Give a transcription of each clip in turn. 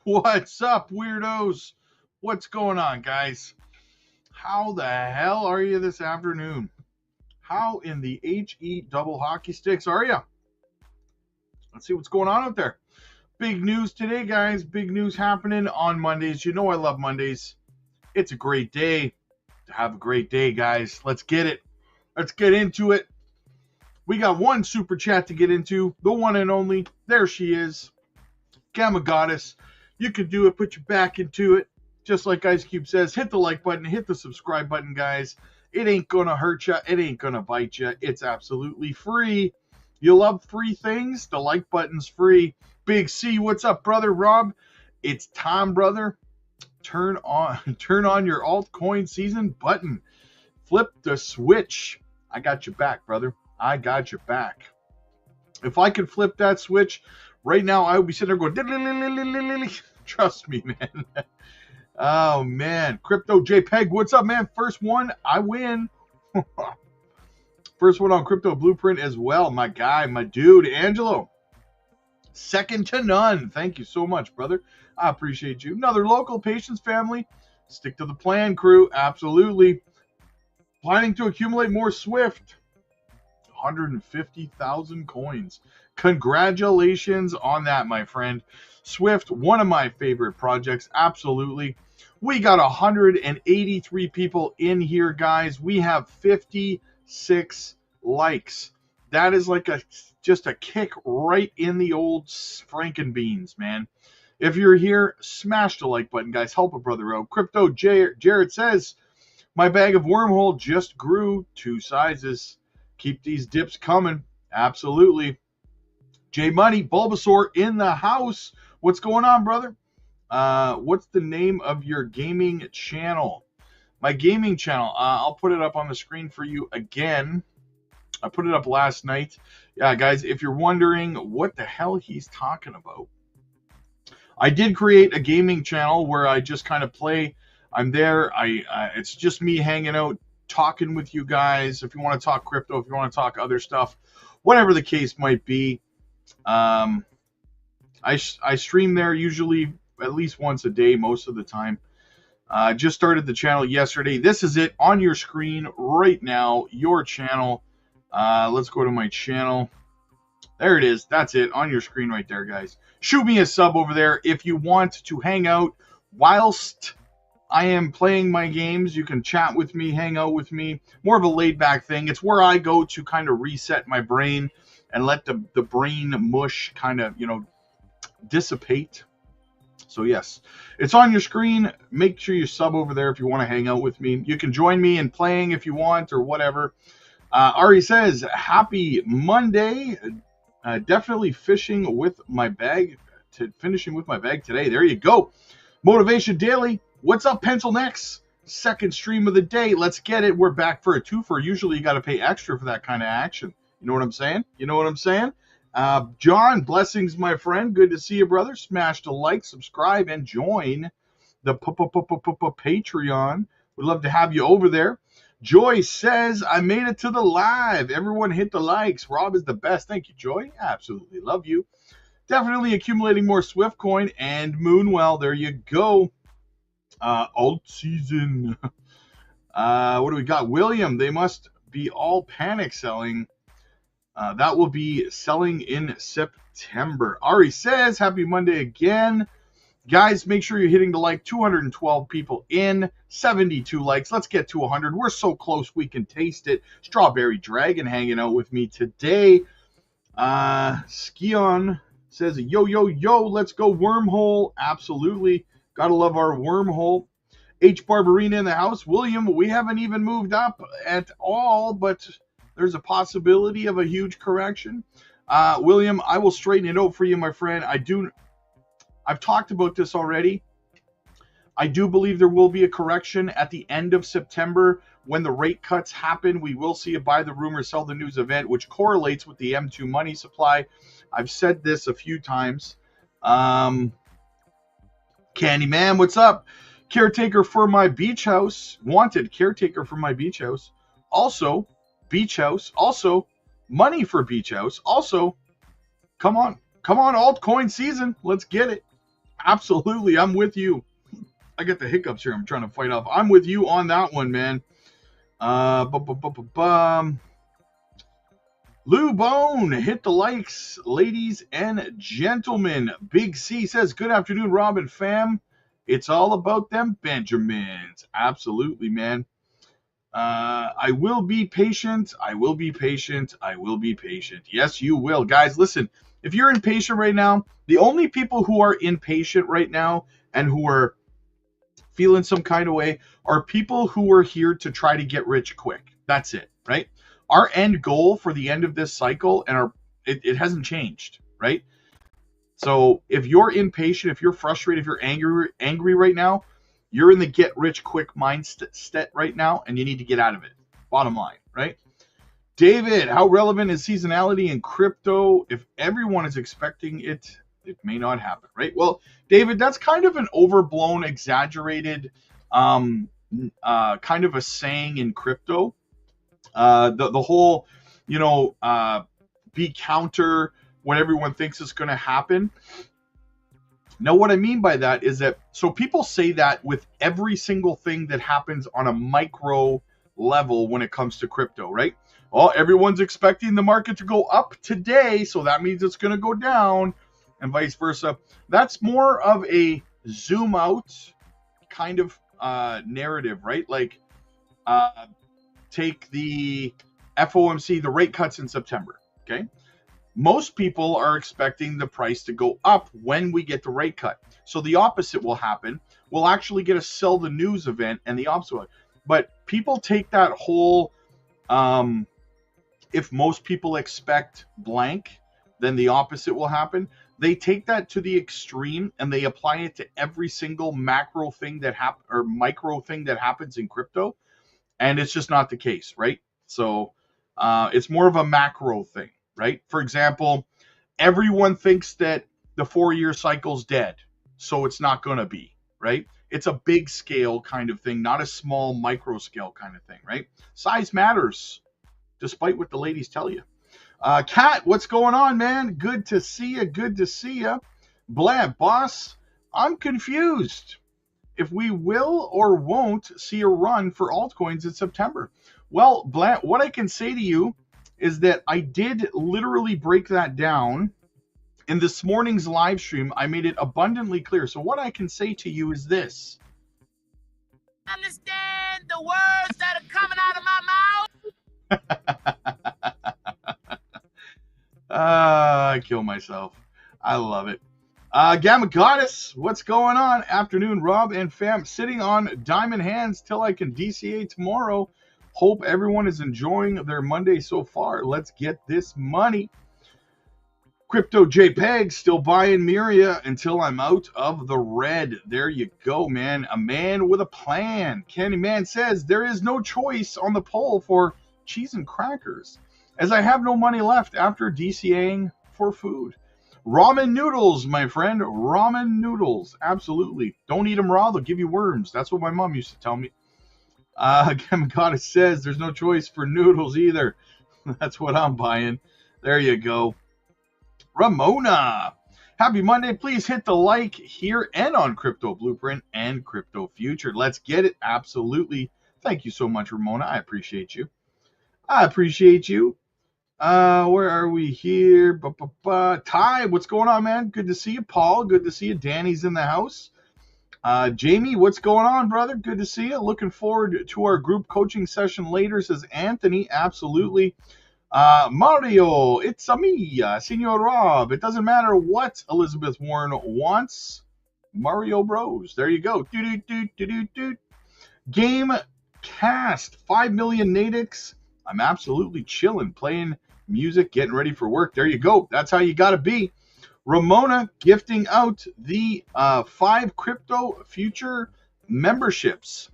What's up, weirdos? What's going on, guys? How the hell are you this afternoon? How in the HE double hockey sticks are you? Let's see what's going on out there. Big news today, guys. Big news happening on Mondays. You know I love Mondays. It's a great day to have a great day, guys. Let's get it. Let's get into it. We got one super chat to get into. The one and only. There she is. Gamma Goddess. You can do it. Put your back into it. Just like Ice Cube says, hit the like button, hit the subscribe button, guys. It ain't going to hurt you. It ain't going to bite you. It's absolutely free. You love free things? The like button's free. Big C, what's up, brother? Rob, it's time, brother. Turn on your altcoin season button. Flip the switch. I got your back, brother. I got your back. If I could flip that switch right now, I would be sitting there going, trust me, man. Oh, man. Crypto JPEG, what's up, man? First one, I win. First one on Crypto Blueprint as well. My guy, my dude, Angelo. Second to none. Thank you so much, brother. I appreciate you. Another local patience family. Stick to the plan, crew. Absolutely. Planning to accumulate more Swift. 150,000 coins. Congratulations on that, my friend. Swift, one of my favorite projects. Absolutely. We got 183 people in here, guys. We have 56 likes. That is like just a kick right in the old Frankenbeans, man. If you're here, smash the like button, guys. Help a brother out. Crypto Jared says, my bag of wormhole just grew 2 sizes. Keep these dips coming. Absolutely. J Money, Bulbasaur in the house. What's going on, brother? What's the name of your gaming channel? My gaming channel, I'll put it up on the screen for you again. I put it up last night. Yeah, guys, if you're wondering what the hell he's talking about, I did create a gaming channel where I just kind of play. I'm there. It's just me hanging out, talking with you guys. If you want to talk crypto, if you want to talk other stuff, whatever the case might be. I stream there usually at least once a day, most of the time. Just started the channel yesterday. This is it on your screen right now, your channel. Let's go to my channel. There it is. That's it on your screen right there, guys. Shoot me a sub over there if you want to hang out whilst I am playing my games. You can chat with me, hang out with me. More of a laid-back thing. It's where I go to kind of reset my brain and let the brain mush kind of, dissipate. So, yes, it's on your screen. Make sure you sub over there if you want to hang out with me. You can join me in playing if you want or whatever. Ari says, happy Monday. Definitely finishing with my bag today. There you go. Motivation Daily. What's up, Pencil Necks? Second stream of the day. Let's get it. We're back for a twofer. Usually you got to pay extra for that kind of action. You know what I'm saying? John, blessings, my friend. Good to see you, brother. Smash the like, subscribe, and join the Patreon. We'd love to have you over there. Joy says, I made it to the live. Everyone hit the likes. Rob is the best. Thank you, Joy. Absolutely love you. Definitely accumulating more Swift coin and Moonwell. There you go. Alt season. What do we got? William, they must be all panic selling. That will be selling in September. Ari says, happy Monday again. Guys, make sure you're hitting the like. 212 people in, 72 likes. Let's get to 100. We're so close we can taste it. Strawberry Dragon hanging out with me today. Skion says, yo, let's go wormhole. Absolutely. Gotta love our wormhole. H. Barbarina in the house. William, we haven't even moved up at all, but there's a possibility of a huge correction. William, I will straighten it out for you, my friend. I've talked about this already. I do believe there will be a correction at the end of September when the rate cuts happen. We will see a buy the rumor, sell the news event, which correlates with the M2 money supply. I've said this a few times. Candyman, what's up? Caretaker for my beach house. Wanted caretaker for my beach house. Also, beach house. Also, money for beach house. Also, come on, altcoin season. Let's get it. Absolutely, I'm with you. I get the hiccups here. I'm trying to fight off. I'm with you on that one, man. Bum. Lou Bone, hit the likes, ladies and gentlemen. Big C says, good afternoon, Rob and fam. It's all about them Benjamins. Absolutely, man. I will be patient. I will be patient. I will be patient. Yes, you will. Guys, listen, if you're impatient right now, the only people who are impatient right now and who are feeling some kind of way are people who are here to try to get rich quick. That's it, right? Our end goal for the end of this cycle and it hasn't changed, right? So if you're impatient, if you're frustrated, if you're angry right now, you're in the get rich quick mindset right now, and you need to get out of it. Bottom line, right? David, how relevant is seasonality in crypto? If everyone is expecting it, it may not happen, right? Well, David, that's kind of an overblown, exaggerated kind of a saying in crypto. The whole, be counter what everyone thinks is going to happen. Now, what I mean by that is that, so people say that with every single thing that happens on a micro level when it comes to crypto, right? Well, everyone's expecting the market to go up today, so that means it's going to go down, and vice versa. That's more of a zoom out kind of narrative, right? Like, take the FOMC, the rate cuts in September, okay? Most people are expecting the price to go up when we get the rate cut. So the opposite will happen. We'll actually get a sell the news event and the opposite. But people take that whole, if most people expect blank, then the opposite will happen. They take that to the extreme and they apply it to every single macro thing that or micro thing that happens in crypto. And it's just not the case, right? So it's more of a macro thing, right? For example, everyone thinks that the 4-year cycle's dead, so it's not going to be, right? It's a big scale kind of thing, not a small micro scale kind of thing, right? Size matters, despite what the ladies tell you. Kat, what's going on, man? Good to see you. Good to see you. Blab, boss, I'm confused if we will or won't see a run for altcoins in September. Well, Blant, what I can say to you is that I did literally break that down in this morning's live stream. I made it abundantly clear. So what I can say to you is this. Understand the words that are coming out of my mouth? I kill myself. I love it. Gamma Goddess, what's going on? Afternoon, Rob and fam. Sitting on diamond hands till I can DCA tomorrow. Hope everyone is enjoying their Monday so far. Let's get this money. Crypto JPEG, still buying Miria until I'm out of the red. There you go, man. A man with a plan. Candyman says there is no choice on the poll for cheese and crackers, as I have no money left after DCAing for food. Ramen noodles, my friend. Ramen noodles. Absolutely. Don't eat them raw. They'll give you worms. That's what my mom used to tell me. Goddess says there's no choice for noodles either. That's what I'm buying. There you go. Ramona. Happy Monday. Please hit the like here and on Crypto Blueprint and Crypto Future. Let's get it. Absolutely. Thank you so much, Ramona. I appreciate you. I appreciate you. Where are we here? Ty, what's going on, man? Good to see you. Paul, good to see you. Danny's in the house. Jamie, what's going on, brother? Good to see you. Looking forward to our group coaching session later, says Anthony. Absolutely. Mario, it's a me, Senor Rob. It doesn't matter what Elizabeth Warren wants. Mario Bros. There you go. Game cast. 5 million natives. I'm absolutely chilling, playing music, getting ready for work. There you go. That's how you got to be. Ramona gifting out the 5 Crypto Future memberships.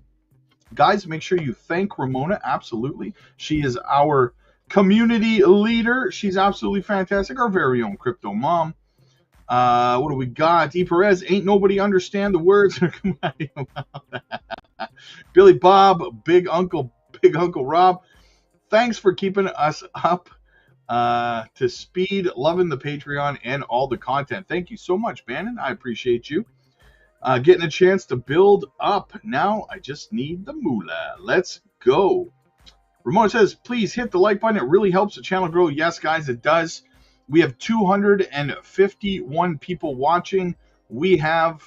Guys, make sure you thank Ramona. Absolutely. She is our community leader. She's absolutely fantastic. Our very own crypto mom. What do we got? E. Perez, ain't nobody understand the words. Billy Bob, Big Uncle Rob. Thanks for keeping us up to speed. Loving the Patreon and all the content. Thank you so much, Bannon. I appreciate you. Getting a chance to build up. Now I just need the moolah. Let's go. Ramon says, please hit the like button. It really helps the channel grow. Yes, guys, it does. We have 251 people watching. We have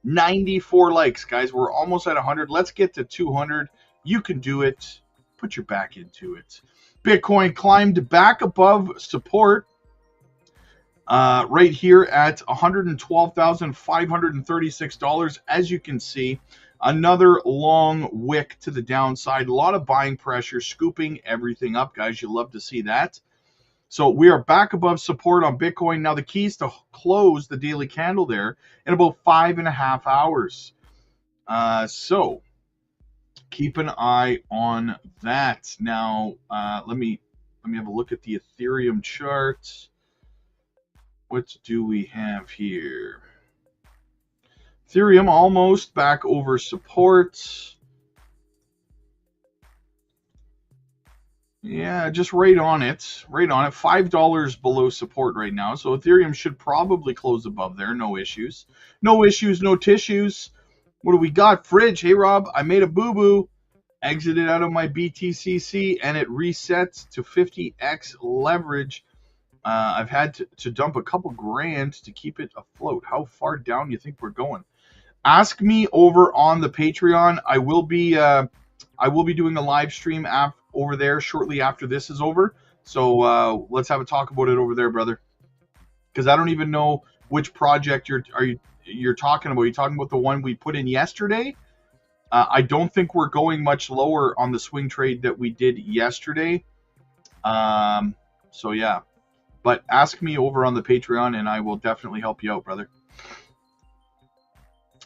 94 likes, guys. We're almost at 100. Let's get to 200. You can do it. Put your back into it. Bitcoin climbed back above support right here at $112,536. As you can see, another long wick to the downside. A lot of buying pressure, scooping everything up, guys. You love to see that. So we are back above support on Bitcoin. Now the key is to close the daily candle there in about 5.5 hours. So keep an eye on that. Now let me have a look at the Ethereum chart. What do we have here? Ethereum almost back over support. Yeah, just right on it. Right on it. $5 below support right now. So Ethereum should probably close above there. No issues. No issues, no tissues. What do we got? Fridge. Hey, Rob, I made a boo-boo. Exited out of my BTCC, and it resets to 50x leverage. I've had to dump a couple grand to keep it afloat. How far down do you think we're going? Ask me over on the Patreon. I will be doing a live stream over there shortly after this is over. So let's have a talk about it over there, brother. Because I don't even know which project you're talking about. Are you talking about the one we put in yesterday? I don't think we're going much lower on the swing trade that we did yesterday. So yeah. But ask me over on the Patreon, and I will definitely help you out, brother.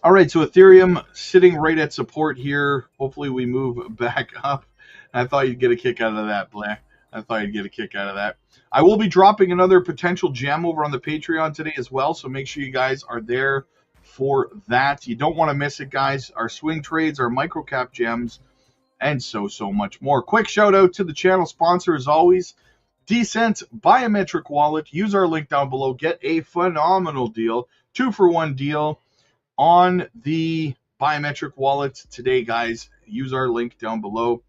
All right, so Ethereum sitting right at support here. Hopefully we move back up. I thought you'd get a kick out of that, Black. I thought you'd get a kick out of that. I will be dropping another potential gem over on the Patreon today as well, so make sure you guys are there for that. You don't want to miss it, guys. Our swing trades, our microcap gems, and so much more. Quick shout out to the channel sponsor as always, Decent Biometric Wallet. Use our link down below. Get a phenomenal deal. 2-for-1 deal on the biometric wallet today, guys. Use our link down below.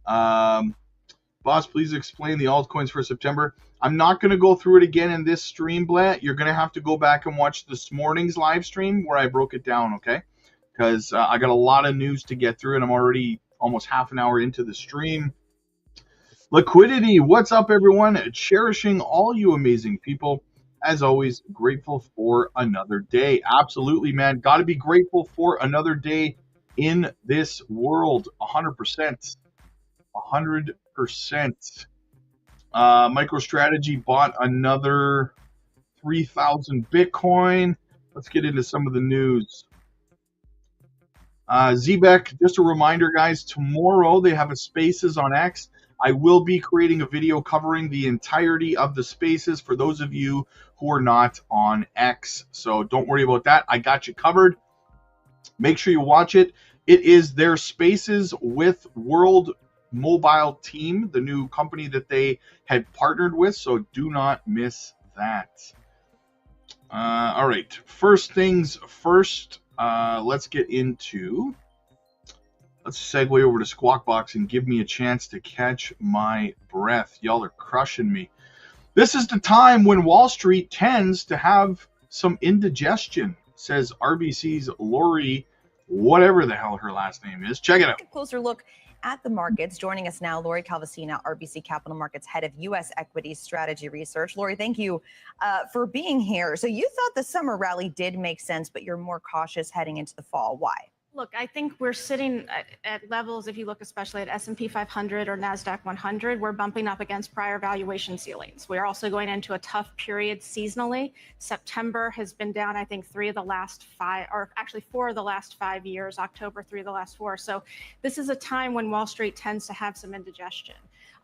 Boss, please explain the altcoins for September. I'm not going to go through it again in this stream, Blatt. You're going to have to go back and watch this morning's live stream where I broke it down, okay? Because I got a lot of news to get through, and I'm already almost half an hour into the stream. Liquidity, what's up, everyone? Cherishing all you amazing people. As always, grateful for another day. Absolutely, man. Got to be grateful for another day in this world. 100%. 100%. MicroStrategy bought another 3,000 Bitcoin. Let's get into some of the news. Zebek, just a reminder, guys, tomorrow they have a Spaces on X. I will be creating a video covering the entirety of the Spaces for those of you who are not on X. So don't worry about that. I got you covered. Make sure you watch it. It is their Spaces with World Mobile Team, the new company that they had partnered with. So do not miss that. All right. First things first. Let's get into... Let's segue over to Squawk Box and give me a chance to catch my breath. Y'all are crushing me. This is the time when Wall Street tends to have some indigestion, says RBC's Lori, whatever the hell her last name is. Check it out. Closer look at the markets. Joining us now, Lori Calvasina, RBC Capital Markets Head of U.S. Equities Strategy Research. Lori, thank you for being here. So you thought the summer rally did make sense, but you're more cautious heading into the fall. Why? Look, I think we're sitting at levels, if you look especially at S&P 500 or NASDAQ 100, we're bumping up against prior valuation ceilings. We're also going into a tough period seasonally. September has been down, I think, 4 of the last 5 years, October 3 of the last 4. So this is a time when Wall Street tends to have some indigestion.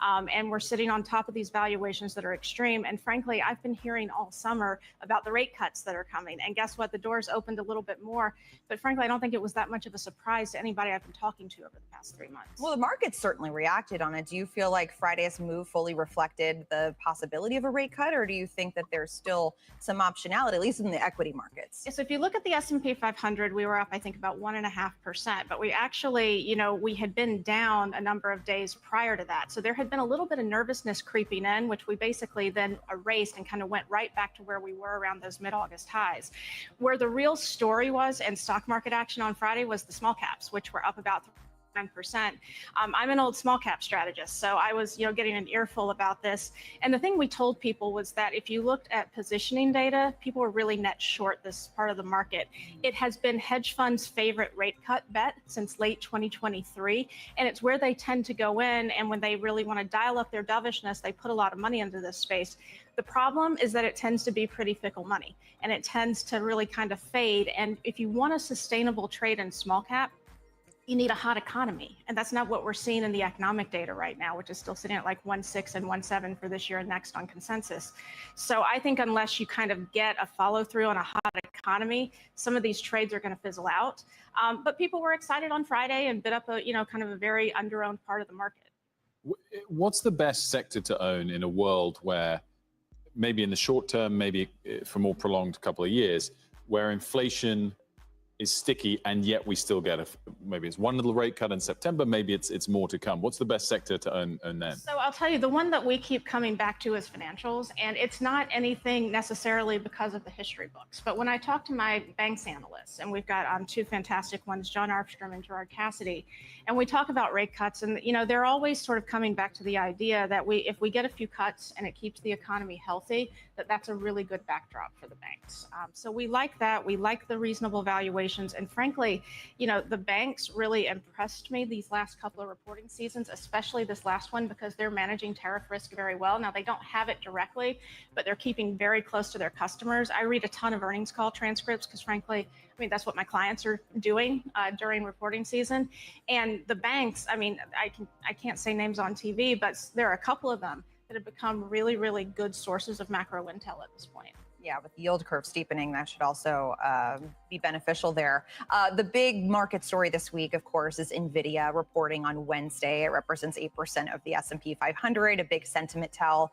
And we're sitting on top of these valuations that are extreme. And frankly, I've been hearing all summer about the rate cuts that are coming. And guess what? The doors opened a little bit more. But frankly, I don't think it was that much of a surprise to anybody I've been talking to over the past 3 months. Well, the market certainly reacted on it. Do you feel like Friday's move fully reflected the possibility of a rate cut, or do you think that there's still some optionality, at least in the equity markets? So if you look at the S&P 500, we were up, I think, about 1.5%. But we actually, we had been down a number of days prior to that. So there had been a little bit of nervousness creeping in, which we basically then erased and kind of went right back to where we were around those mid-August highs. Where the real story was and stock market action on Friday was the small caps, which were up about 9%. I'm an old small cap strategist, so I was, getting an earful about this. And the thing we told people was that if you looked at positioning data, people were really net short this part of the market. It has been hedge funds' favorite rate cut bet since late 2023, and it's where they tend to go in. And when they really want to dial up their dovishness, they put a lot of money into this space. The problem is that it tends to be pretty fickle money, and it tends to really kind of fade. And if you want a sustainable trade in small cap, you need a hot economy. And that's not what we're seeing in the economic data right now, which is still sitting at like 1.6 and 1.7 for this year and next on consensus. So I think unless you kind of get a follow through on a hot economy, some of these trades are going to fizzle out. But people were excited on Friday and bid up a, kind of a very underowned part of the market. What's the best sector to own in a world where maybe in the short term, maybe for more prolonged couple of years, where inflation is sticky, and yet we still get maybe it's one little rate cut in September, maybe it's more to come? What's the best sector to own then? So I'll tell you, the one that we keep coming back to is financials, and it's not anything necessarily because of the history books. But when I talk to my banks analysts, and we've got two fantastic ones, John Arfstrom and Gerard Cassidy, and we talk about rate cuts, and they're always sort of coming back to the idea that if we get a few cuts and it keeps the economy healthy, that's a really good backdrop for the banks. So we like that. We like the reasonable valuations. And frankly, the banks really impressed me these last couple of reporting seasons, especially this last one, because they're managing tariff risk very well. Now, they don't have it directly, but they're keeping very close to their customers. I read a ton of earnings call transcripts because frankly, that's what my clients are doing during reporting season. And the banks, I can't say names on TV, but there are a couple of them that have become really, really good sources of macro intel at this point. Yeah, with the yield curve steepening, that should also be beneficial there. The big market story this week, of course, is NVIDIA reporting on Wednesday. It represents 8% of the S&P 500, a big sentiment tell.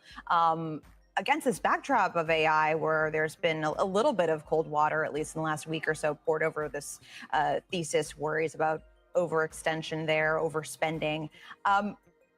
Against this backdrop of AI, where there's been a little bit of cold water, at least in the last week or so, poured over this thesis, worries about overextension there, overspending.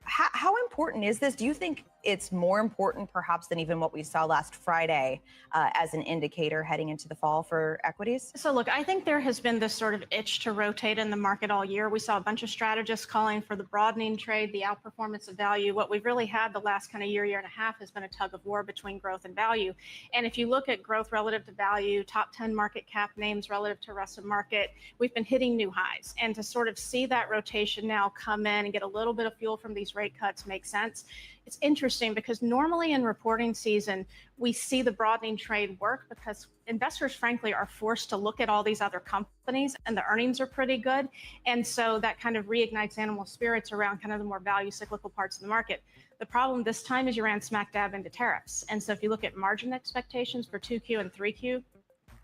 How important is this? Do you think it's more important perhaps than even what we saw last Friday as an indicator heading into the fall for equities? So look, I think there has been this sort of itch to rotate in the market all year. We saw a bunch of strategists calling for the broadening trade, the outperformance of value. What we've really had the last kind of year and a half has been a tug of war between growth and value. And if you look at growth relative to value, top 10 market cap names relative to rest of market, we've been hitting new highs. And to sort of see that rotation now come in and get a little bit of fuel from these rate cuts makes sense. It's interesting because normally in reporting season, we see the broadening trade work because investors, frankly, are forced to look at all these other companies and the earnings are pretty good. And so that kind of reignites animal spirits around kind of the more value cyclical parts of the market. The problem this time is you ran smack dab into tariffs. And so if you look at margin expectations for 2Q and 3Q,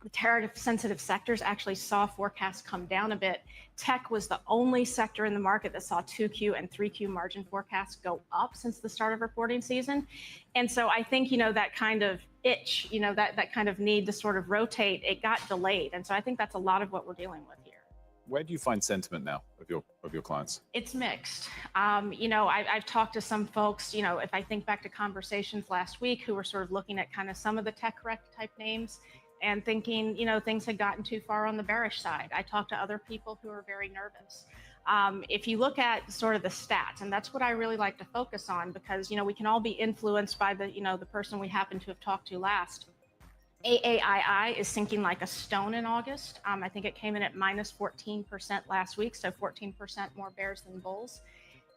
the tariff-sensitive sectors actually saw forecasts come down a bit. Tech was the only sector in the market that saw 2Q and 3Q margin forecasts go up since the start of reporting season. And so I think, that kind of itch, that kind of need to sort of rotate, it got delayed. And so I think that's a lot of what we're dealing with here. Where do you find sentiment now of your clients? It's mixed. I've talked to some folks, if I think back to conversations last week who were sort of looking at kind of some of the tech rec type names and thinking, things had gotten too far on the bearish side. I talked to other people who are very nervous. If you look at sort of the stats, and that's what I really like to focus on because, we can all be influenced by the person we happen to have talked to last. AAII is sinking like a stone in August. I think it came in at minus 14% last week, so 14% more bears than bulls.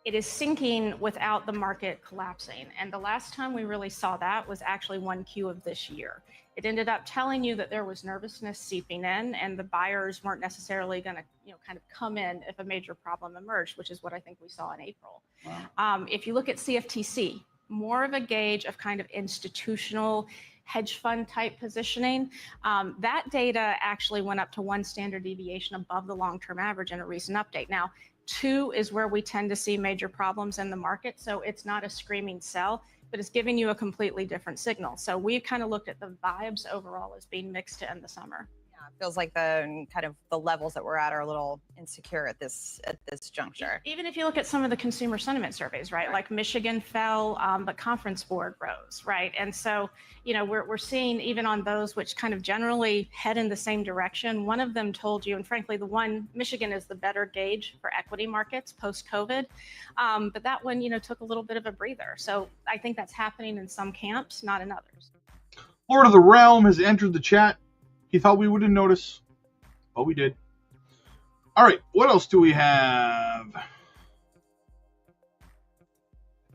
it is sinking without the market collapsing. And the last time we really saw that was actually 1Q of this year. It ended up telling you that there was nervousness seeping in and the buyers weren't necessarily going to, kind of come in if a major problem emerged, which is what I think we saw in April. Wow. If you look at CFTC, more of a gauge of kind of institutional hedge fund type positioning, that data actually went up to 1 standard deviation above the long-term average in a recent update. Now, 2 is where we tend to see major problems in the market. So it's not a screaming sell, but it's giving you a completely different signal. So we've kind of looked at the vibes overall as being mixed to end the summer. Yeah, it feels like the kind of the levels that we're at are a little insecure at this juncture. Even if you look at some of the consumer sentiment surveys, right? Like Michigan fell, but Conference Board rose, right? And so, we're seeing even on those which kind of generally head in the same direction. One of them told you, and frankly, the one, Michigan is the better gauge for equity markets post-COVID, but that one, took a little bit of a breather. So I think that's happening in some camps, not in others. Lord of the Realm has entered the chat. He thought we wouldn't notice, but we did. All right, what else do we have?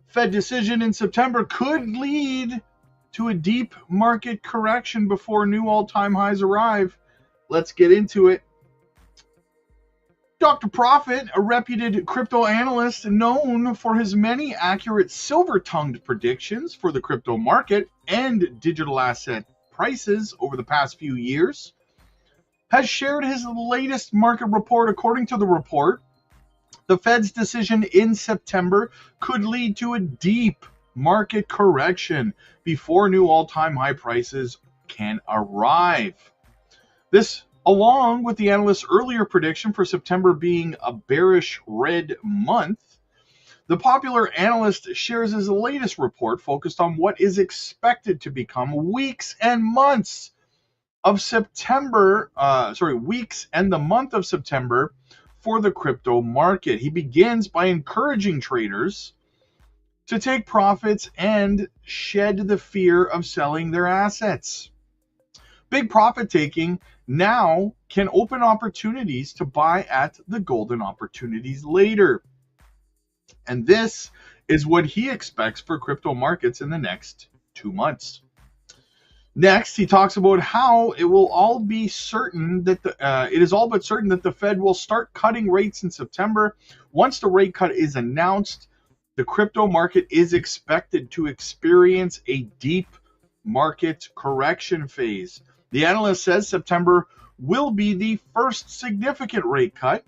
Fed decision in September could lead to a deep market correction before new all-time highs arrive. Let's get into it. Dr. Profit, a reputed crypto analyst known for his many accurate silver-tongued predictions for the crypto market and digital asset prices over the past few years, has shared his latest market report. According to the report, the Fed's decision in September could lead to a deep market correction before new all-time high prices can arrive. This, along with the analyst's earlier prediction for September being a bearish red month, the popular analyst shares his latest report focused on what is expected to become weeks and months of September, weeks and the month of September for the crypto market. He begins by encouraging traders to take profits and shed the fear of selling their assets. Big profit taking now can open opportunities to buy at the golden opportunities later. And this is what he expects for crypto markets in the next 2 months. Next, he talks about how it will all be certain that it is all but certain that the Fed will start cutting rates in September. Once the rate cut is announced, the crypto market is expected to experience a deep market correction phase. The analyst says September will be the first significant rate cut.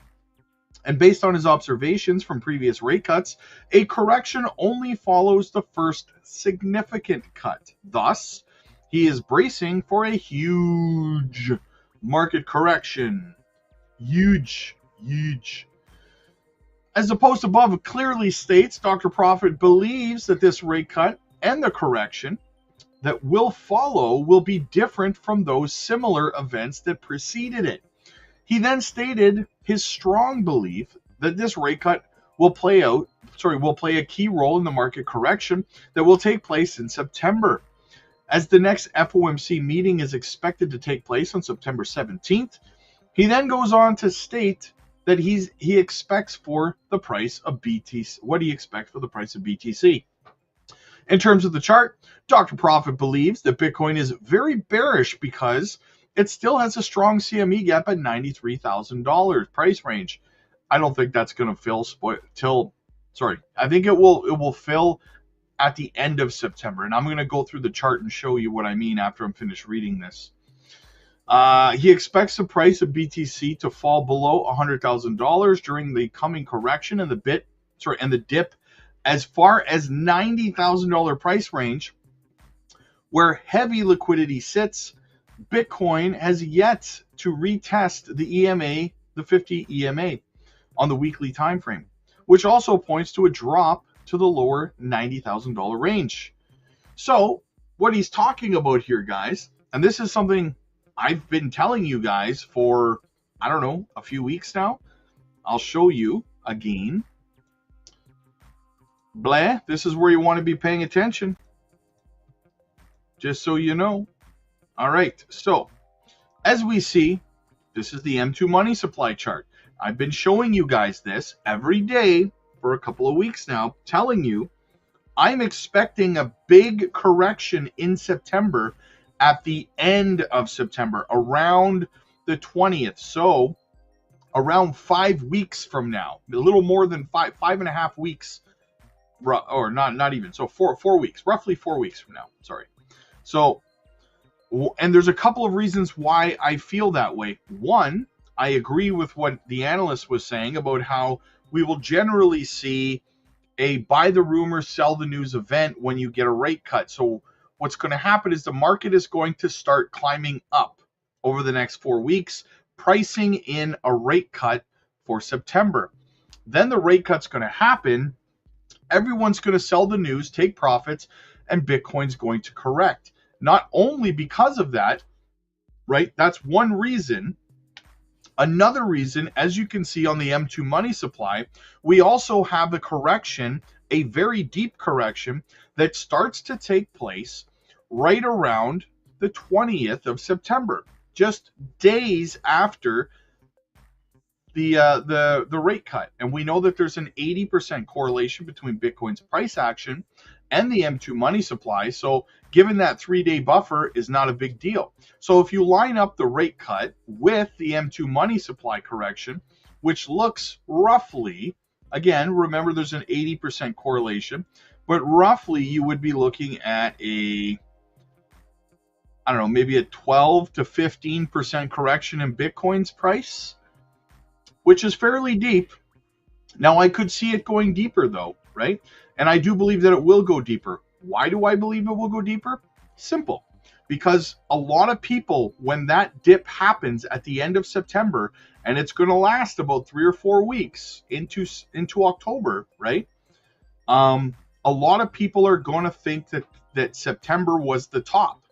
And based on his observations from previous rate cuts, a correction only follows the first significant cut. Thus, he is bracing for a huge market correction. Huge. As the post above clearly states, Dr. Profit believes that this rate cut and the correction that will follow will be different from those similar events that preceded it. He then stated his strong belief that this rate cut will play a key role in the market correction that will take place in September. As the next FOMC meeting is expected to take place on September 17th, he then goes on to state that he expects for the price of BTC, what he expects for the price of BTC. In terms of the chart, Dr. Profit believes that Bitcoin is very bearish because it still has a strong CME gap at $93,000 price range. I don't think that's going to fill I think it will fill at the end of September. And I'm going to go through the chart and show you what I mean after I'm finished reading this. He expects the price of BTC to fall below $100,000 during the coming correction and the dip as far as $90,000 price range, where heavy liquidity sits. Bitcoin has yet to retest the EMA, the 50 EMA, on the weekly time frame, which also points to a drop to the lower $90,000 range. So what he's talking about here, guys, and this is something I've been telling you guys for, a few weeks now. I'll show you again. Blah, this is where you want to be paying attention. Just so you know. All right, so as we see, this is the M2 money supply chart. I've been showing you guys this every day for a couple of weeks now, telling you I'm expecting a big correction in September at the end of September, around the 20th. So around 5 weeks from now, a little more than 5.5 weeks, or not even, so 4 weeks, roughly 4 weeks from now. Sorry. So, and there's a couple of reasons why I feel that way. One, I agree with what the analyst was saying about how we will generally see a buy the rumor, sell the news event when you get a rate cut. So what's going to happen is the market is going to start climbing up over the next 4 weeks, pricing in a rate cut for September. Then the rate cut's going to happen. Everyone's going to sell the news, take profits, and Bitcoin's going to correct. Not only because of that, right? That's one reason. Another reason, as you can see on the M2 money supply, we also have a correction, a very deep correction that starts to take place right around the 20th of September, just days after the rate cut. And we know that there's an 80% correlation between Bitcoin's price action and the M2 money supply. So given that 3-day buffer is not a big deal. So if you line up the rate cut with the M2 money supply correction, which looks roughly, again, remember there's an 80% correlation, but roughly you would be looking at a, I don't know, maybe a 12 to 15% correction in Bitcoin's price, which is fairly deep. Now I could see it going deeper though, right? And I do believe that it will go deeper. Why do I believe it will go deeper? Simple. Because a lot of people, when that dip happens at the end of September, and it's going to last about 3 or 4 weeks into October, right? A lot of people are going to think that September was the top,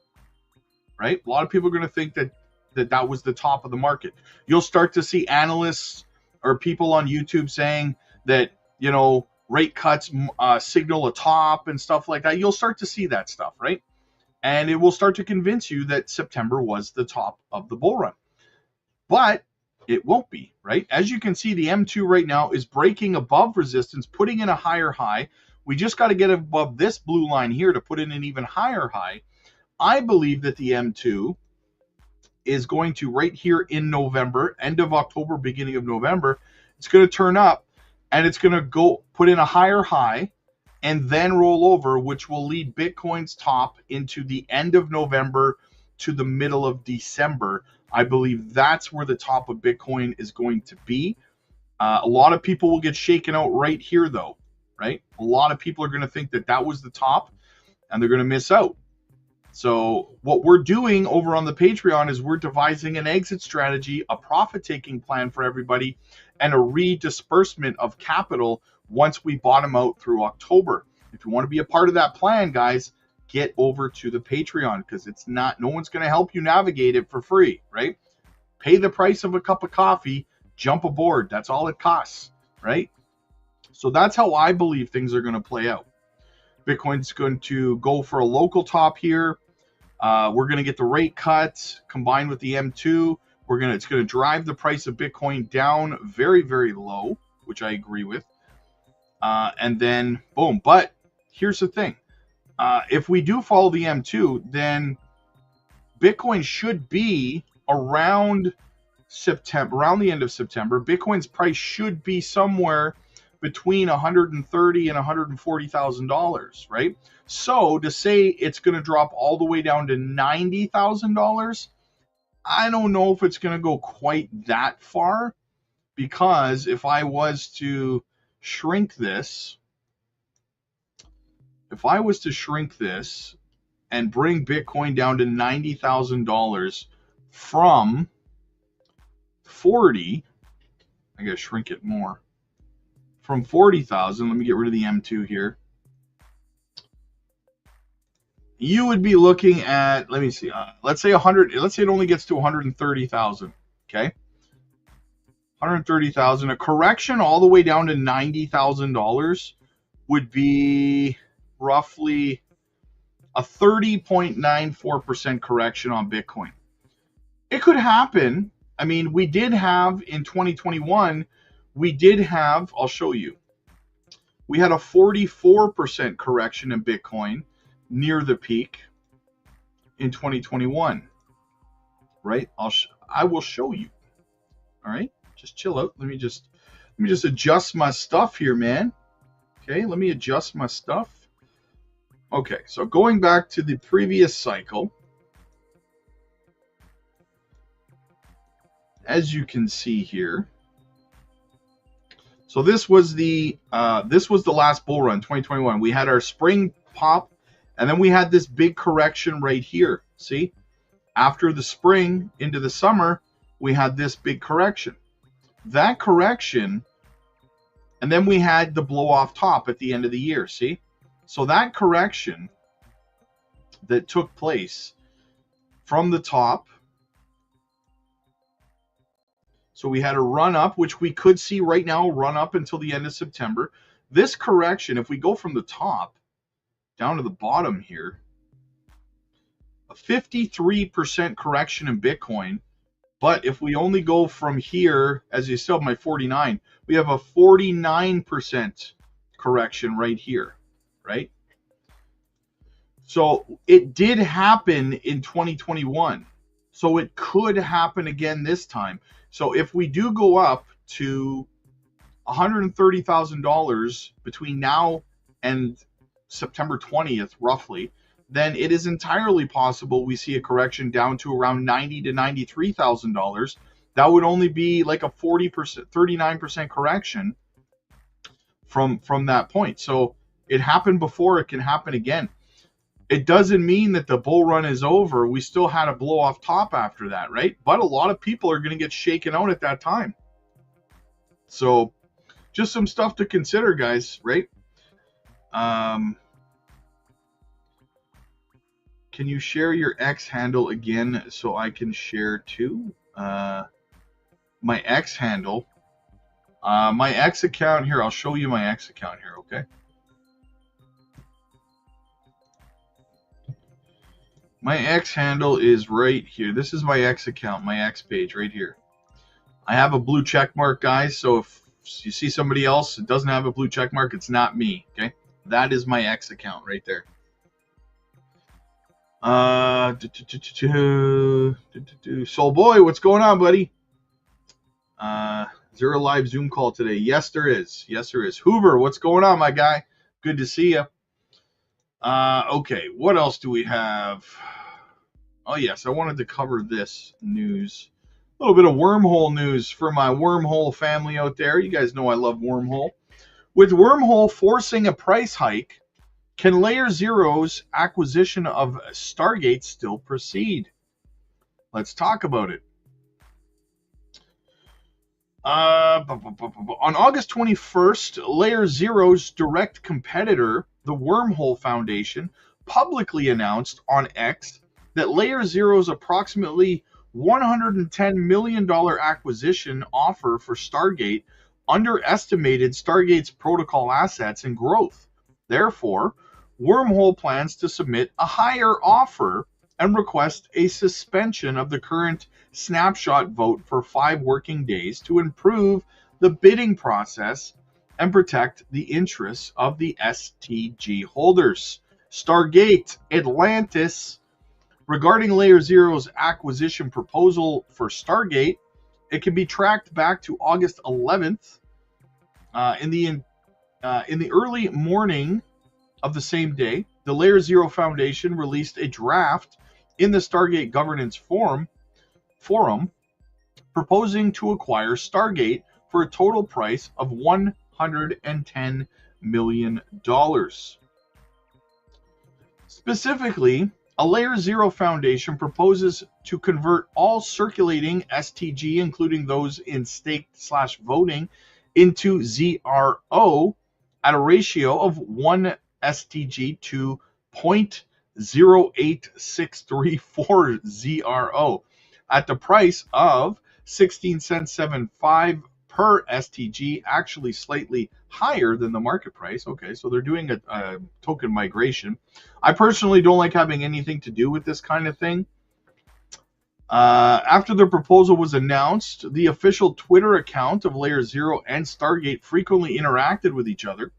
right? A lot of people are going to think that was the top of the market. You'll start to see analysts or people on YouTube saying that, you know, rate cuts signal a top and stuff like that. You'll start to see that stuff, right? And it will start to convince you that September was the top of the bull run. But it won't be, right? As you can see, the M2 right now is breaking above resistance, putting in a higher high. We just got to get above this blue line here to put in an even higher high. I believe that the M2 is going to, right here in November, end of October, beginning of November, it's going to turn up and it's going to go put in a higher high and then roll over, which will lead Bitcoin's top into the end of November to the middle of December. I believe that's where the top of Bitcoin is going to be. A lot of people will get shaken out right here, though, right? A lot of people are going to think that that was the top, and they're going to miss out. So what we're doing over on the Patreon is we're devising an exit strategy, a profit-taking plan for everybody, and a redisbursement of capital once we bottom out through October. If you want to be a part of that plan, guys, get over to the Patreon, because it's not, no one's going to help you navigate it for free, right? Pay the price of a cup of coffee, jump aboard. That's all it costs, right? So that's how I believe things are going to play out. Bitcoin's going to go for a local top here. We're going to get the rate cut combined with the M2. It's going to drive the price of Bitcoin down very, very low, which I agree with. And then boom. But here's the thing. If we do follow the M2, then Bitcoin should be around September, around the end of September. Bitcoin's price should be somewhere between $130,000 and $140,000, right? So to say it's going to drop all the way down to $90,000, I don't know if it's going to go quite that far, because if I was to shrink this, and bring Bitcoin down to $90,000 from 40, I gotta shrink it more. From 40,000, let me get rid of the M2 here. You would be looking at, let me see, let's say it only gets to 130,000, okay? 130,000, a correction all the way down to $90,000 would be roughly a 30.94% correction on Bitcoin. It could happen. I mean, we did have in 2021, I'll show you. we had a 44% correction in Bitcoin near the peak in 2021, right? I will show you. All right, just chill out. Let me just adjust my stuff here, man. Okay, let me adjust my stuff. Okay, so going back to the previous cycle, as you can see here, so this was the last bull run, 2021. We had our spring pop, and then we had this big correction right here. See, after the spring into the summer, we had this big correction. That correction, and then we had the blow off top at the end of the year. See, so that correction that took place from the top. So we had a run up, which we could see right now, run up until the end of September. This correction, if we go from the top down to the bottom here, a 53% correction in Bitcoin. But if we only go from here, as you saw, my 49, we have a 49% correction right here, right? So it did happen in 2021. So it could happen again this time. So if we do go up to $130,000 between now and September 20th, roughly, then it is entirely possible we see a correction down to around $90,000 to $93,000. That would only be like a 40%, 39% correction from that point. So it happened before, it can happen again. It doesn't mean that the bull run is over. We still had a blow off top after that, right? But a lot of people are going to get shaken out at that time. So just some stuff to consider, guys, right? Can you share your X handle again so I can share too? My X handle. My X account here. I'll show you my X account here, okay? My X handle is right here. This is my X account, my X page right here. I have a blue check mark, guys. So if you see somebody else that doesn't have a blue check mark, it's not me, okay? That is my X account right there. Soul Boy, what's going on, buddy? Is there a live Zoom call today? Yes, there is. Yes, there is. Hoover, what's going on, my guy? Good to see you. Okay, what else do we have? Oh, yes, I wanted to cover this news. A little bit of wormhole news for my wormhole family out there. You guys know I love wormhole. With wormhole forcing a price hike, can Layer Zero's acquisition of Stargate still proceed? Let's talk about it. On August 21st, Layer Zero's direct competitor, the Wormhole Foundation, publicly announced on X that Layer Zero's approximately $110 million acquisition offer for Stargate underestimated Stargate's protocol assets and growth. Therefore, Wormhole plans to submit a higher offer and request a suspension of the current snapshot vote for 5 working days to improve the bidding process and protect the interests of the STG holders. Stargate Atlantis. Regarding Layer Zero's acquisition proposal for Stargate, it can be tracked back to August 11th. In the early morning of the same day, the Layer Zero Foundation released a draft in the Stargate Governance Forum proposing to acquire Stargate for a total price of $110 million. Specifically, a Layer Zero Foundation proposes to convert all circulating STG, including those in staked/voting, into ZRO at a ratio of 1 STG to 0.08634 ZRO at the price of 16.75 per STG, actually slightly higher than the market price. Okay, so they're doing a token migration. I personally don't like having anything to do with this kind of thing. After the proposal was announced, the official Twitter account of Layer Zero and Stargate frequently interacted with each other.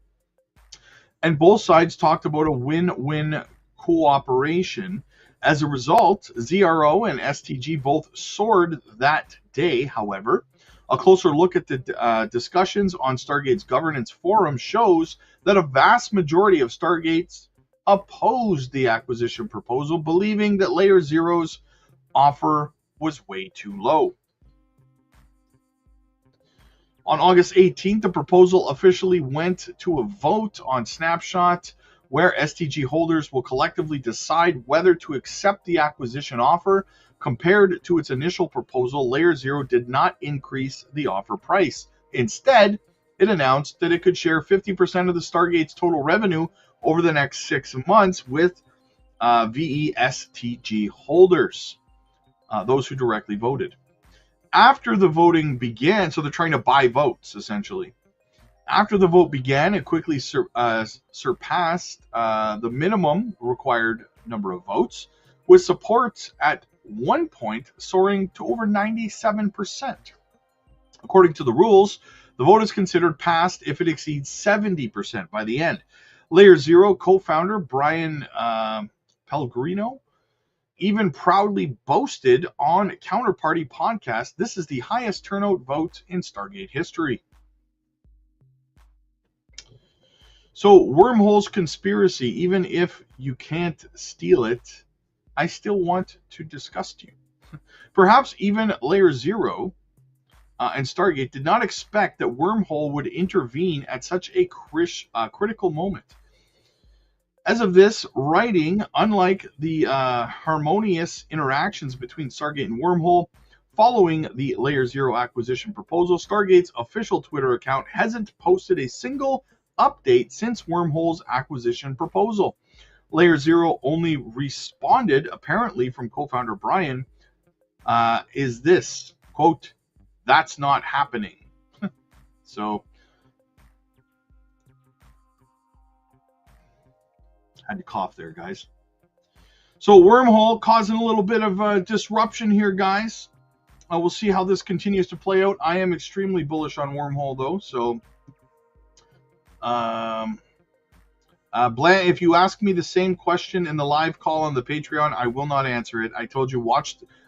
and both sides talked about a win-win cooperation. As a result, ZRO and STG both soared that day. However, a closer look at the discussions on Stargate's governance forum shows that a vast majority of Stargates opposed the acquisition proposal, believing that Layer Zero's offer was way too low. On August 18th, the proposal officially went to a vote on Snapshot, where STG holders will collectively decide whether to accept the acquisition offer. Compared to its initial proposal, Layer Zero did not increase the offer price. Instead, it announced that it could share 50% of the Stargate's total revenue over the next 6 months with VESTG holders, those who directly voted. After the voting began, so they're trying to buy votes, essentially. After the vote began, it quickly surpassed the minimum required number of votes, with support at one point soaring to over 97%. According to the rules, the vote is considered passed if it exceeds 70% by the end. Layer Zero co-founder Brian Pellegrino even proudly boasted on Counterparty podcast, "This is the highest turnout vote in Stargate history." So, Wormhole's conspiracy, even if you can't steal it, I still want to discuss to you. Perhaps even Layer Zero and Stargate did not expect that Wormhole would intervene at such a critical moment. As of this writing, unlike the harmonious interactions between Stargate and Wormhole following the Layer Zero acquisition proposal, Stargate's official Twitter account hasn't posted a single update since Wormhole's acquisition proposal. Layer Zero only responded, apparently from co-founder Brian, is this, quote, "That's not happening." So, had to cough there, guys. So, Wormhole causing a little bit of disruption here, guys. We'll see how this continues to play out. I am extremely bullish on Wormhole, though. So, Bland, if you ask me the same question in the live call on the Patreon, I will not answer it. I told you,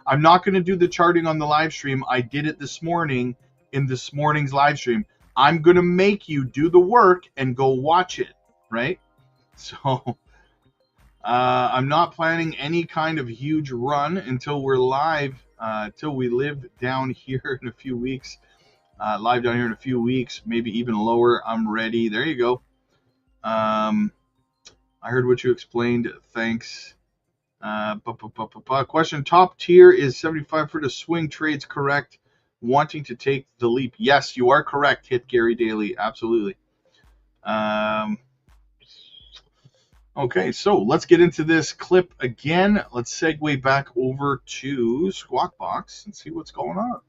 I'm not going to do the charting on the live stream. I did it this morning in this morning's live stream. I'm going to make you do the work and go watch it, right? So, I'm not planning any kind of huge run until we're live, till we live down here in a few weeks. Live down here in a few weeks, maybe even lower. I'm ready. There you go. I heard what you explained. Thanks. Question: top tier is 75 for the swing trades, correct? Wanting to take the leap. Yes, you are correct. Hit Gary Daly. Absolutely. Okay, so let's get into this clip again. Let's segue back over to Squawk Box and see what's going on.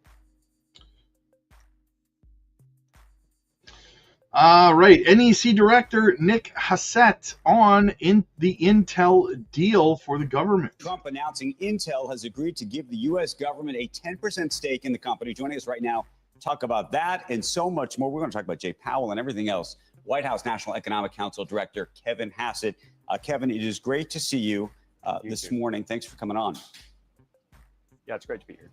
All right, NEC Director Nick Hassett on the Intel deal for the government. Trump announcing Intel has agreed to give the U.S. government a 10% stake in the company. Joining us right now, talk about that and so much more. We're going to talk about Jay Powell and everything else. White House National Economic Council Director Kevin Hassett. Kevin, it is great to see you this morning. Thanks for coming on. Yeah, it's great to be here.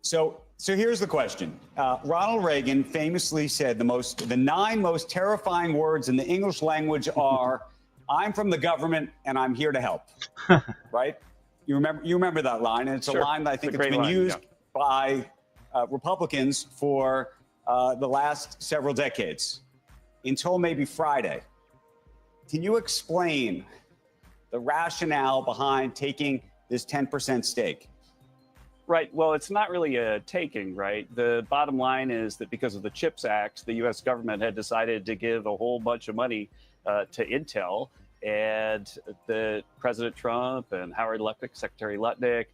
So here's the question. Ronald Reagan famously said the 9 most terrifying words in the English language are, "I'm from the government and I'm here to help." Right? You remember that line, and it's Sure. a line that I think it's been line, used by Republicans for the last several decades, until maybe Friday. Can you explain the rationale behind taking this 10% stake? Right. Well, it's not really a taking, right? The bottom line is that because of the CHIPS Act, the U.S. government had decided to give a whole bunch of money to Intel, and the President Trump and Howard Lutnick, Secretary Lutnick,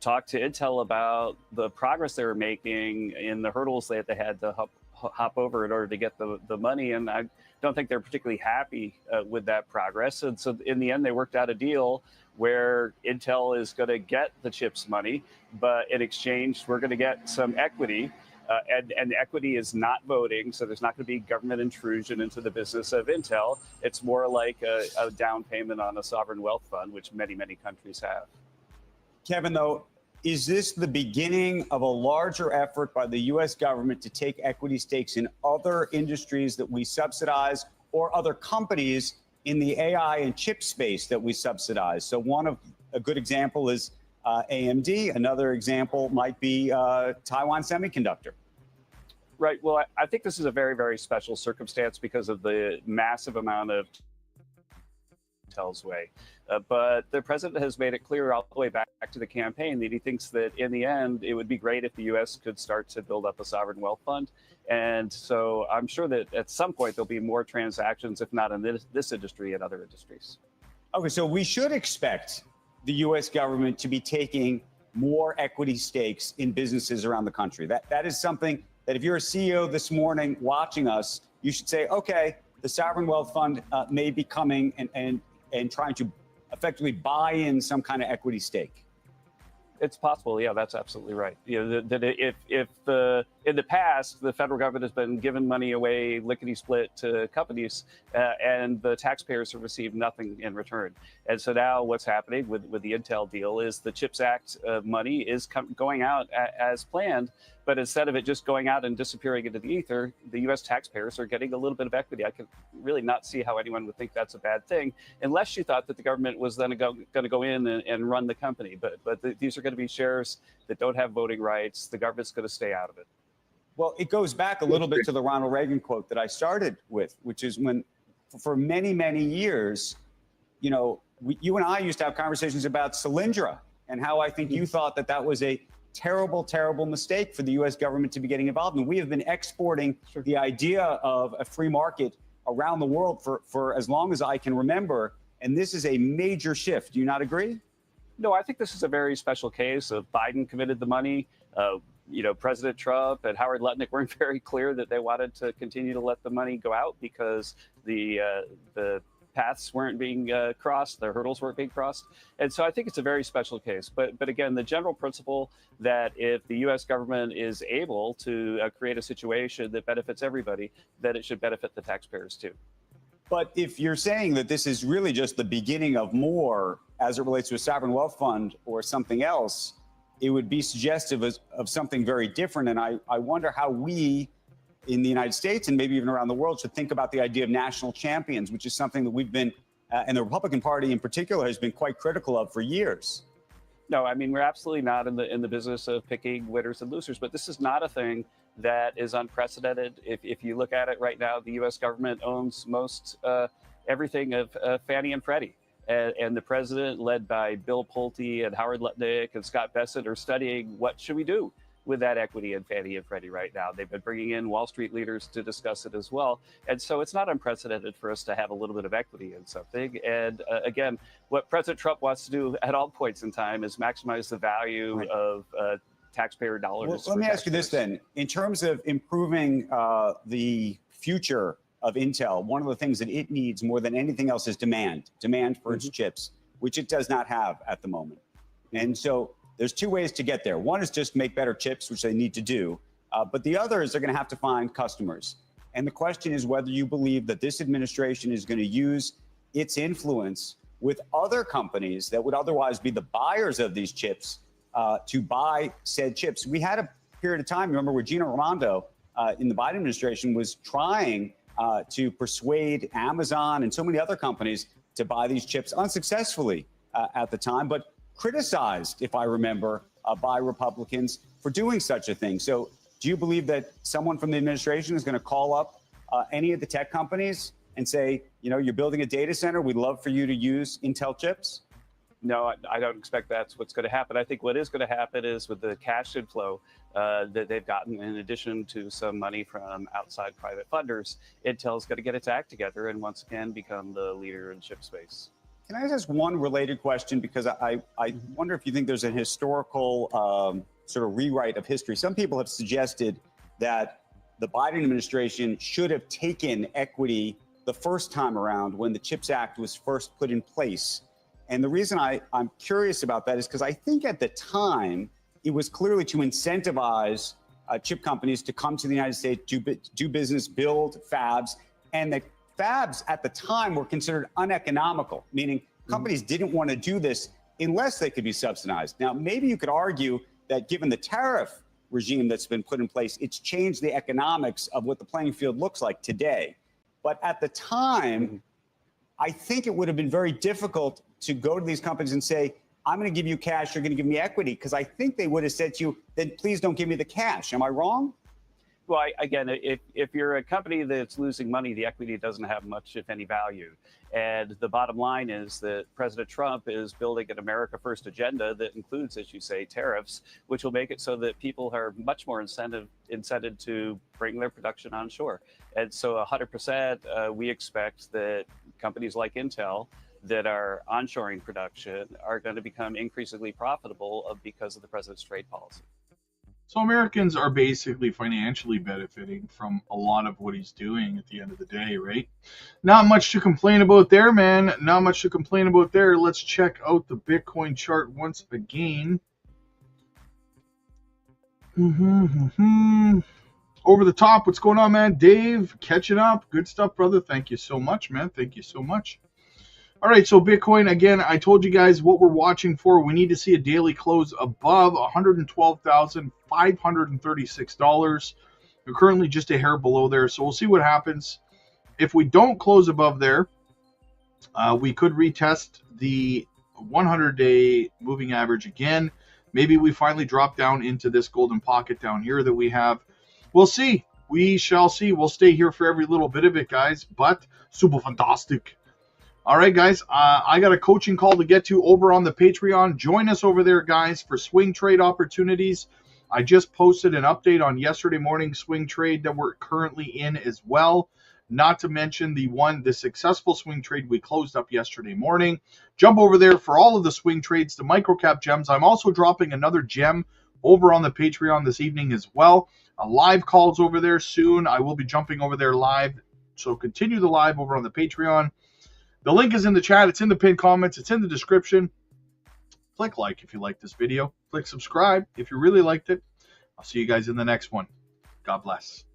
talked to Intel about the progress they were making in the hurdles that they had to hop over in order to get the money. And I don't think they're particularly happy with that progress. And so in the end, they worked out a deal where Intel is going to get the CHIPS money, but in exchange, we're going to get some equity And equity is not voting, so there's not going to be government intrusion into the business of Intel. It's more like a down payment on a sovereign wealth fund, which many, many countries have. Kevin, though, is this the beginning of a larger effort by the U.S. government to take equity stakes in other industries that we subsidize or other companies in the AI and chip space that we subsidize? So a good example is AMD. Another example might be Taiwan Semiconductor. Right. Well, I think this is a very, very special circumstance because of the massive amount of Intel's way. But the president has made it clear all the way back to the campaign that he thinks that in the end, it would be great if the U.S. could start to build up a sovereign wealth fund. And so I'm sure that at some point there'll be more transactions, if not in this industry, in other industries. Okay, so we should expect the U.S. government to be taking more equity stakes in businesses around the country. That is something that if you're a CEO this morning watching us, you should say, okay, the sovereign wealth fund may be coming and trying to effectively buy in some kind of equity stake. It's possible. Yeah, that's absolutely right. You know, that if in the past, the federal government has been giving money away lickety-split to companies, and the taxpayers have received nothing in return. And so now what's happening with the Intel deal is the CHIPS Act money is going out as planned, but instead of it just going out and disappearing into the ether, the U.S. taxpayers are getting a little bit of equity. I can really not see how anyone would think that's a bad thing, unless you thought that the government was then going to go in and run the company. But these are going to be shares that don't have voting rights. The government's going to stay out of it. Well, it goes back a little bit to the Ronald Reagan quote that I started with, which is when, for many, many years, you know, you and I used to have conversations about Solyndra and how I think you thought that was a terrible, terrible mistake for the U.S. government to be getting involved in. We have been exporting the idea of a free market around the world for as long as I can remember, and this is a major shift. Do you not agree? No, I think this is a very special case of Biden committed the money. You know, President Trump and Howard Lutnick weren't very clear that they wanted to continue to let the money go out because the paths weren't being crossed, the hurdles weren't being crossed. And so I think it's a very special case. But again, the general principle that if the U.S. government is able to create a situation that benefits everybody, that it should benefit the taxpayers too. But if you're saying that this is really just the beginning of more as it relates to a sovereign wealth fund or something else, it would be suggestive of something very different. And I wonder how we in the United States and maybe even around the world should think about the idea of national champions, which is something that we've been, and the Republican Party in particular, has been quite critical of for years. No, I mean, we're absolutely not in the business of picking winners and losers, but this is not a thing that is unprecedented. If you look at it right now, the U.S. government owns most everything of Fannie and Freddie. And the president, led by Bill Pulte and Howard Lutnick and Scott Bessent, are studying what should we do with that equity in Fannie and Freddie right now. They've been bringing in Wall Street leaders to discuss it as well. And so it's not unprecedented for us to have a little bit of equity in something. And again, what President Trump wants to do at all points in time is maximize the value of taxpayer dollars. Well, let me ask you this then. In terms of improving the future of Intel, one of the things that it needs more than anything else is demand for its chips, which it does not have at the moment. And so there's two ways to get there. One is just make better chips, which they need to do. But the other is they're going to have to find customers. And the question is whether you believe that this administration is going to use its influence with other companies that would otherwise be the buyers of these chips to buy said chips. We had a period of time, remember, where Gina Raimondo in the Biden administration was trying to persuade Amazon and so many other companies to buy these chips unsuccessfully at the time, but criticized, if I remember, by Republicans for doing such a thing. So do you believe that someone from the administration is going to call up any of the tech companies and say, you know, you're building a data center, we'd love for you to use Intel chips? No, I don't expect that's what's going to happen. I think what is going to happen is with the cash inflow that they've gotten, in addition to some money from outside private funders, Intel's going to get its act together and once again become the leader in chip space. Can I just ask one related question? Because I wonder if you think there's a historical sort of rewrite of history. Some people have suggested that the Biden administration should have taken equity the first time around when the CHIPS Act was first put in place. And the reason I'm curious about that is because I think at the time, it was clearly to incentivize chip companies to come to the United States, do business, build fabs. And the fabs at the time were considered uneconomical, meaning companies didn't want to do this unless they could be subsidized. Now, maybe you could argue that given the tariff regime that's been put in place, it's changed the economics of what the playing field looks like today. But at the time, I think it would have been very difficult to go to these companies and say, I'm going to give you cash, you're going to give me equity, because I think they would have said to you, then please don't give me the cash. Am I wrong? Well, again, if you're a company that's losing money, the equity doesn't have much, if any, value. And the bottom line is that President Trump is building an America First agenda that includes, as you say, tariffs, which will make it so that people are much more incented to bring their production onshore. And so 100%, we expect that companies like Intel that are onshoring production are going to become increasingly profitable because of the president's trade policy. So Americans are basically financially benefiting from a lot of what he's doing at the end of the day, right? Not much to complain about there, man. Not much to complain about there. Let's check out the Bitcoin chart once again. Over the top, what's going on, man? Dave, catching up. Good stuff, brother. Thank you so much, man. Thank you so much. All right, so Bitcoin, again, I told you guys what we're watching for. We need to see a daily close above $112,536. We're currently just a hair below there, so we'll see what happens. If we don't close above there, we could retest the 100-day moving average again. Maybe we finally drop down into this golden pocket down here that we have. We'll see. We shall see. We'll stay here for every little bit of it, guys, but super fantastic. All right, guys, I got a coaching call to get to over on the Patreon. Join us over there, guys, for swing trade opportunities. I just posted an update on yesterday morning swing trade that we're currently in as well. Not to mention the successful swing trade we closed up yesterday morning. Jump over there for all of the swing trades, the microcap gems. I'm also dropping another gem over on the Patreon this evening as well. A live calls over there soon. I will be jumping over there live. So continue the live over on the Patreon. The link is in the chat. It's in the pinned comments. It's in the description. Click like if you like this video. Click subscribe if you really liked it. I'll see you guys in the next one. God bless.